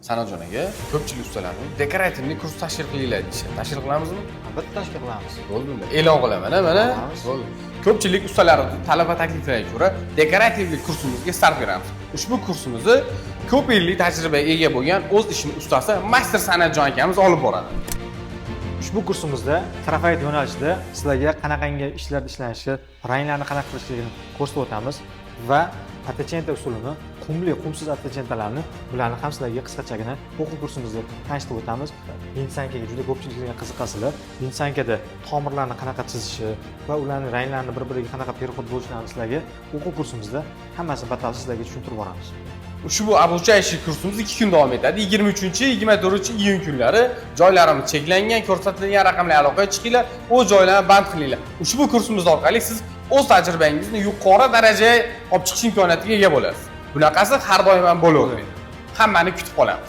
Sanojon aka, ko'pchilik ustalarning dekorativniy kurs tashkil qilinglar deyishadi. Tashkil qilamizmi? Albatta tashkil qilamiz. Bo'ldi. E'lon qilaman, mana. Bo'ldi. Ko'pchilik ustalar talab va takliflariga ko'ra dekorativlik kursimizga start beramiz. Ushbu kursimizni ko'p yillik tajribaga ega bo'lgan o'z ishining ustasi Master Sanatjon akamiz olib boradi. Ushbu kursimizda trafayt yo'nalishida sizlarga qanaqangi ishlar ishlanishi, ranglarni qanaqa qilishligini ko'rsatib o'tamiz va atachenta usulini, qumli, qumsiz atachentalarni bularni ham sizlarga qisqachagina o'quv kursimizda tanishtirib o'tamiz. Linsankaga juda ko'pchiliklarga qiziqasizlar. Linsankada tomirlarni qanaqa chizishi va ularning ranglarini bir-biriga qanaqa perexod bo'lishlarini sizlarga o'quv kursimizda hammasini batafsil sizlarga tushuntirib boramiz. Ushbu обучающий kursimiz 2 kun davom etadi. 23-24-iyun kunlari joylarimiz cheklangan, ko'rsatilgan raqamli aloqaga chiqinglar, o'z joylarni band qilinglar. Ushbu kursimiz orqali siz o'z tajribangizni yuqori darajaga olib chiqish imkoniyatiga ega bo'lasiz. Bunaqasi har doim ham bo'lavermaydi. Hammani kutib qolamiz.